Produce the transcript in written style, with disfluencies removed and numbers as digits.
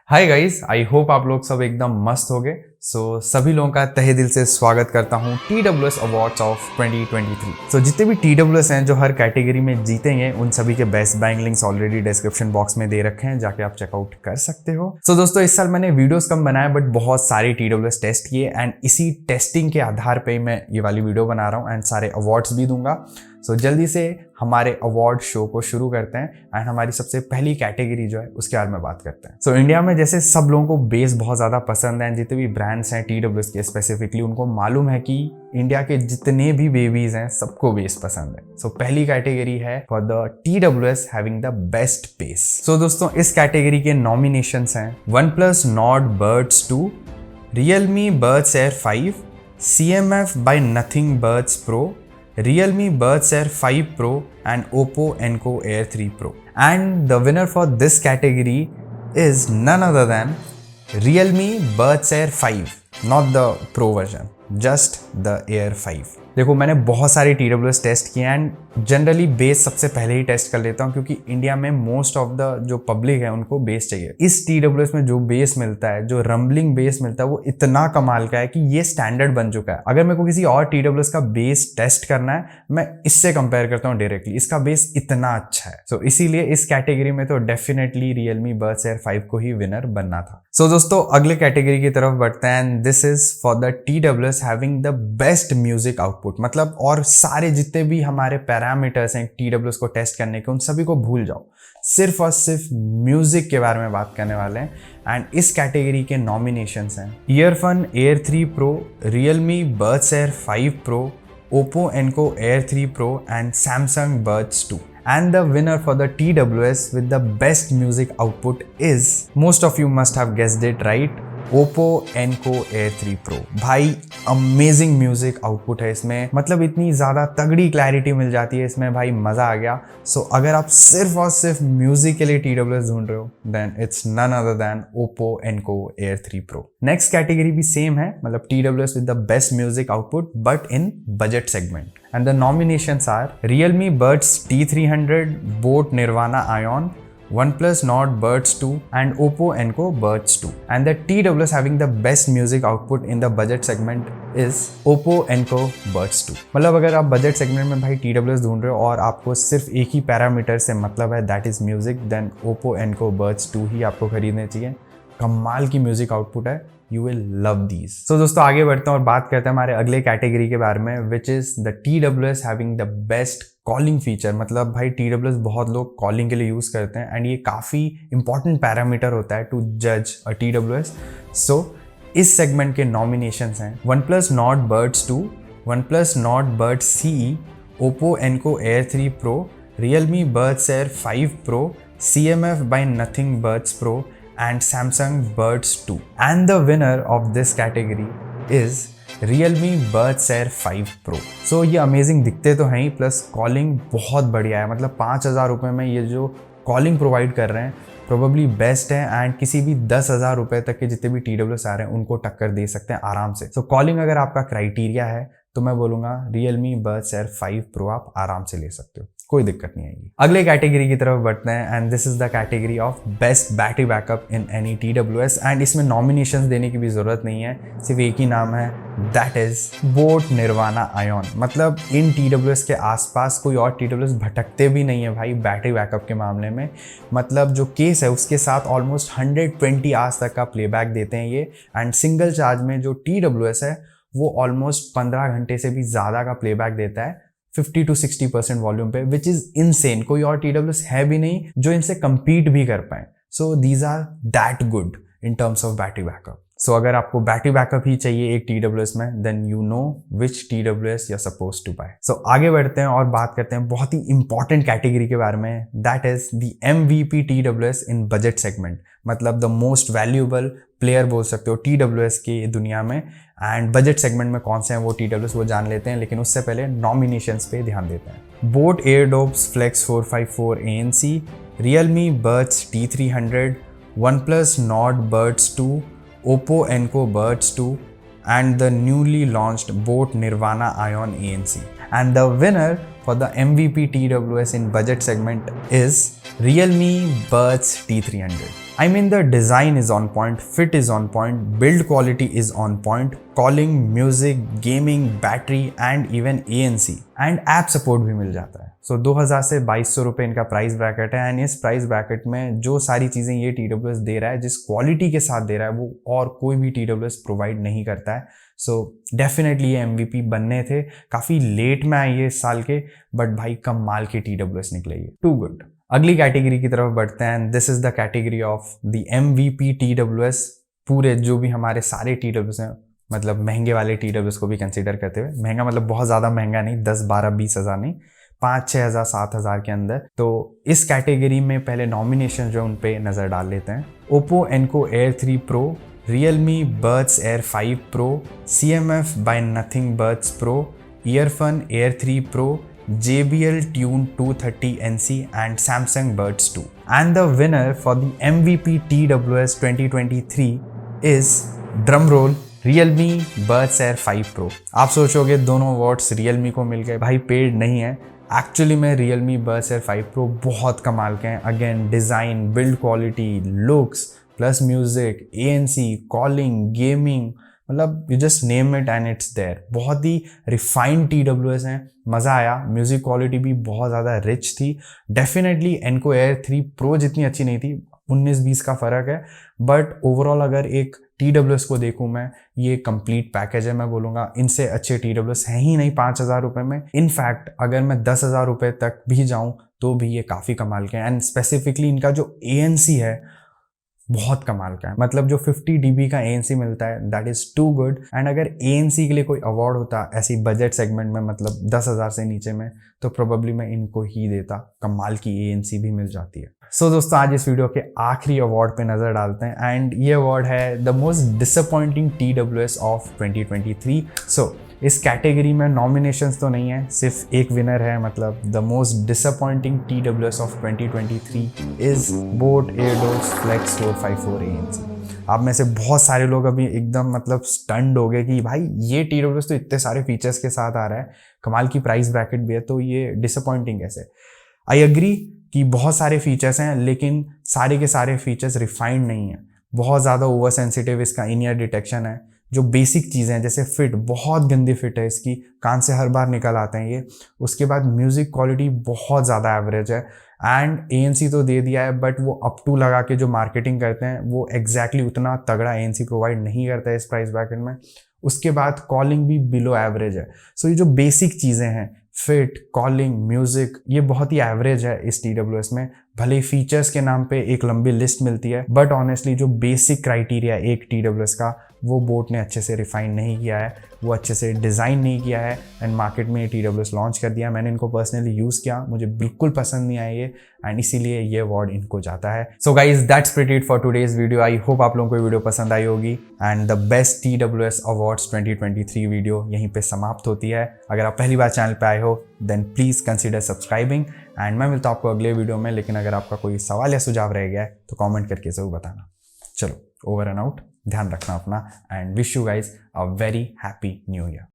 Hi guys, I hope आप लोग सब एकदम मस्त हो गए। सभी लोगों का तहे दिल से स्वागत करता हूँ TWS अवार्ड्स ऑफ 2023। जितने भी TWS हैं जो हर कैटेगरी में जीतेंगे, उन सभी के best buying links already description box में दे रखे हैं, जाके आप चेकआउट कर सकते हो। दोस्तों, इस साल मैंने वीडियोस कम बनाए बट बहुत सारे TWS टेस्ट किए एंड इसी टेस्टिंग के आधार पर मैं ये वाली वीडियो बना रहा हूँ एंड सारे अवार्ड्स भी दूंगा। जल्दी से हमारे अवार्ड शो को शुरू करते हैं एंड हमारी सबसे पहली कैटेगरी जो है उसके बारे में बात करते हैं। इंडिया में जैसे सब लोगों को बेस बहुत ज़्यादा पसंद है, जितने भी ब्रांड्स हैं TWS के स्पेसिफिकली, उनको मालूम है कि इंडिया के जितने भी बेबीज हैं सबको बेस पसंद है। पहली कैटेगरी है for the TWS having the best base. दोस्तों, इस कैटेगरी के नॉमिनेशंस हैं OnePlus Nord Buds 2, Realme Buds Air 5, CMF by Nothing Buds Pro, Realme Buds Air 5 Pro and Oppo Enco Air 3 Pro. And the winner for this category is none other than Realme Buds Air 5, not the Pro version, just the Air 5. देखो, मैंने बहुत सारे TWS test किए and generally base सबसे पहले ही test कर लेता हूँ, क्योंकि इंडिया में मोस्ट ऑफ द जो पब्लिक है उनको बेस चाहिए। इस TWS में जो बेस मिलता है, जो रम्बलिंग बेस मिलता है, वो इतना कमाल का है कि ये स्टैंडर्ड बन चुका है। अगर मेरे को किसी और TWS का बेस टेस्ट करना है, मैं इससे कंपेयर करता हूँ डायरेक्टली, इसका बेस इतना अच्छा है। इसीलिए इस कैटेगरी में तो डेफिनेटली Realme Buds Air 5 को ही विनर बनना था। दोस्तों, अगले कैटेगरी की तरफ बढ़ते हैं and this is for the TWS having the best music output. मतलब और सारे जितने भी हमारे पैरामीटर्स हैं TWS को टेस्ट करने के, उन सभी को भूल जाओ, सिर्फ और सिर्फ म्यूजिक के बारे में बात करने वाले हैं। एंड इस कैटेगरी के नॉमिनेशंस हैं earphone Air 3 Pro, Realme Buds Air 5 Pro, Oppo Enco Air 3 Pro and Samsung Buds 2. And the winner for the TWS with the best music output is, most of you must have guessed it right, Oppo Enco Air 3 Pro। भाई, amazing music output है इसमें, मतलब इतनी ज़्यादा तगड़ी clarity मिल जाती है इसमें, भाई मज़ा आ गया। अगर आप सिर्फ और सिर्फ म्यूजिक के लिए TWS ढूंढ रहे हो, then it's none other than Oppo Enco Air 3 Pro। Next category भी सेम है, मतलब TWS with the best music output but in budget segment। And the nominations are Realme Buds T300, Boat Nirvana Ion, OnePlus Nord Buds 2 and Oppo Enco Buds 2. And the TWS having the best music output in the budget segment is Oppo Enco Buds 2. मतलब अगर आप budget segment में भाई TWS ढूंढ रहे हो और आपको सिर्फ एक ही पैरामीटर से मतलब है, that is music, then Oppo Enco Buds 2 ही आपको खरीदने चाहिए। कमाल की म्यूजिक आउटपुट है, यू विल लव दीज। दोस्तों, आगे बढ़ते हैं और बात करते हैं हमारे अगले कैटेगरी के बारे में, which is the TWS having the best calling feature. मतलब भाई TWS बहुत लोग कॉलिंग के लिए यूज करते हैं एंड ये काफी इंपॉर्टेंट पैरामीटर होता है टू जज अ TWS। इस सेगमेंट के नॉमिनेशंस हैं OnePlus Nord Buds 2, OnePlus Nord Buds CE, Oppo Enco Air 3 Pro, Realme Buds Air 5 Pro, CMF by Nothing Buds Pro and Samsung Buds 2. And the winner of this category is Realme Buds Air 5 Pro. ये amazing दिखते तो हैं ही, plus calling बहुत बढ़िया है। मतलब 5,000 रुपये में ये जो कॉलिंग प्रोवाइड कर रहे हैं प्रोबेबली बेस्ट है एंड किसी भी 10,000 रुपये तक के जितने भी TWS आ रहे हैं उनको टक्कर दे सकते हैं आराम से। कॉलिंग अगर आपका क्राइटेरिया है तो मैं बोलूँगा Realme Buds Air 5 Pro आप आराम से ले सकते हो, कोई दिक्कत नहीं आएगी। अगले कैटेगरी की तरफ बढ़ते हैं and this is the category of best battery backup in any TWS। And इसमें नॉमिनेशंस देने की भी जरूरत नहीं है, सिर्फ एक ही नाम है, that is Boat Nirvana Ion। मतलब इन TWS के आसपास कोई और TWS भटकते भी नहीं है भाई बैटरी बैकअप के मामले में। मतलब जो केस है उसके साथ ऑलमोस्ट 120 आवर्स तक का प्लेबैक देते हैं ये, एंड सिंगल चार्ज में जो TWS है वो ऑलमोस्ट 15 घंटे से भी ज़्यादा का प्लेबैक देता है 50 to 60% वॉल्यूम पे, विच इज इनसेन। कोई और TWS है भी नहीं जो इनसे compete भी कर पाए। These are that good in terms of battery backup. अगर आपको बैटरी बैकअप ही चाहिए एक TWS में, then you know which TWS you are suppose to buy. आगे बढ़ते हैं और बात करते हैं बहुत ही इंपॉर्टेंट कैटेगरी के बारे में, that is the MVP TWS in budget segment. मतलब द मोस्ट वैल्यूएबल प्लेयर बोल सकते हो TWS की दुनिया में। एंड बजट सेगमेंट में कौन से हैं वो TWS वो जान लेते हैं, लेकिन उससे पहले नॉमिनेशंस पे ध्यान देते हैं। Boat AirDops Flex 454 ANC, Realme Buds T300, OnePlus Nord Buds 2, Oppo Enco Buds 2 and the newly launched Boat Nirvana Ion ANC. And the winner for the MVP TWS in budget segment is Realme Buds T300. I mean, the design is on point, fit is on point, build quality is on point, calling, music, gaming, battery and even ANC and app support भी मिल जाता है। सो 2000 से 2200 रुपये इनका price bracket है and इस price bracket में जो सारी चीज़ें ये TWS दे रहा है, जिस क्वालिटी के साथ दे रहा है, वो और कोई भी TWS प्रोवाइड नहीं करता है। सो डेफिनेटली ये MVP बनने थे, काफ़ी लेट में आए ये इस साल के, बट भाई कमाल के TWS निकले ये, टू गुड। अगली कैटेगरी की तरफ बढ़ते हैं। This is the category of the MVP TWS। पूरे जो भी हमारे सारे TWS हैं, मतलब महंगे वाले TWS को भी कंसीडर करते हुए, महंगा मतलब बहुत ज़्यादा महंगा नहीं, 10, 12, 20 हज़ार नहीं, 5, 6 हज़ार, 7 हज़ार के अंदर। तो इस कैटेगरी में पहले नॉमिनेशन जो उन पे नज़र डाल लेते हैं। Oppo Enco Air 3 Pro, Realme Buds Air 5 Pro, CMF by Nothing Buds Pro, Earphone Air 3 Pro, JBL Tune 230NC and Samsung Buds 2. And the winner for the MVP TWS 2023 is, drumroll, Realme Buds Air 5 Pro। आप सोचोगे दोनों awards Realme को मिल गए, भाई paid नहीं है। Actually में Realme Buds Air 5 Pro बहुत कमाल के हैं। Again design, build quality, looks plus music, ANC, calling, gaming, मतलब you just name it and it's there. बहुत ही रिफाइंड TWS हैं, मज़ा आया। म्यूज़िक क्वालिटी भी बहुत ज़्यादा रिच थी। डेफिनेटली Enco Air 3 Pro जितनी अच्छी नहीं थी, 19-20 का फ़र्क है, बट ओवरऑल अगर एक TWS को देखूँ मैं, ये कंप्लीट पैकेज है। मैं बोलूँगा इनसे अच्छे TWS हैं ही नहीं 5,000 रुपये में। इनफैक्ट अगर मैं 10,000 रुपये तक भी जाऊँ तो भी ये काफ़ी कमाल के हैं। एंड स्पेसिफिकली इनका जो ANC है बहुत कमाल का है। मतलब जो 50 dB का ANC मिलता है, that is too good. And अगर ANC के लिए कोई अवार्ड होता ऐसी बजट सेगमेंट में, मतलब 10,000 से नीचे में, तो प्रोबेबली मैं इनको ही देता। कमाल की ANC भी मिल जाती है। सो दोस्तों, आज इस वीडियो के आखिरी अवार्ड पे नज़र डालते हैं एंड ये अवार्ड है the most disappointing TWS of 2023। सो इस कैटेगरी में नॉमिनेशंस तो नहीं है, सिर्फ एक विनर है। मतलब the most disappointing TWS of 2023 is boAt Airdopes Flex 454 ANC। आप में से बहुत सारे लोग अभी एकदम मतलब स्टंड हो गए कि भाई ये TWS तो इतने सारे फीचर्स के साथ आ रहा है, कमाल की प्राइस ब्रैकेट भी है, तो ये डिसअपॉइंटिंग कैसे। आई एग्री कि बहुत सारे फीचर्स हैं, लेकिन सारे के सारे फीचर्स रिफाइंड नहीं है। बहुत ज़्यादा ओवर सेंसिटिव इसका इन ईयर डिटेक्शन है। जो बेसिक चीज़ें हैं जैसे फिट, बहुत गंदी फिट है इसकी, कान से हर बार निकल आते हैं ये। उसके बाद म्यूज़िक क्वालिटी बहुत ज़्यादा एवरेज है एंड ANC तो दे दिया है, बट वो अप टू लगा के जो मार्केटिंग करते हैं वो एग्जैक्टली उतना तगड़ा ANC प्रोवाइड नहीं करता है इस प्राइस ब्रैकेट में। उसके बाद कॉलिंग भी बिलो एवरेज है। सो ये जो बेसिक चीज़ें हैं, फिट, कॉलिंग, म्यूजिक, ये बहुत ही एवरेज है इस TWS में। भले ही फीचर्स के नाम पे एक लंबी लिस्ट मिलती है, बट ऑनेस्टली जो बेसिक क्राइटेरिया एक TWS का, वो बोट ने अच्छे से रिफाइन नहीं किया है, वो अच्छे से डिज़ाइन नहीं किया है एंड मार्केट में ये TWS लॉन्च कर दिया। मैंने इनको पर्सनली यूज़ किया, मुझे बिल्कुल पसंद नहीं आया ये, एंड इसीलिए ये अवार्ड इनको जाता है। So guys, that's pretty it for today's video. I hope आप लोगों को ये वीडियो पसंद आई होगी and the best TWS awards 2023 video यहीं पे समाप्त होती है। अगर आप पहली बार चैनल पे आए हो then please consider subscribing and मैं मिलता हूँ आपको अगले वीडियो में। लेकिन अगर आपका कोई सवाल या सुझाव रह गया है तो कमेंट करके ज़रूर बताना। चलो, ओवर एंड आउट। ध्यान रखना अपना and wish you guys a very happy new year.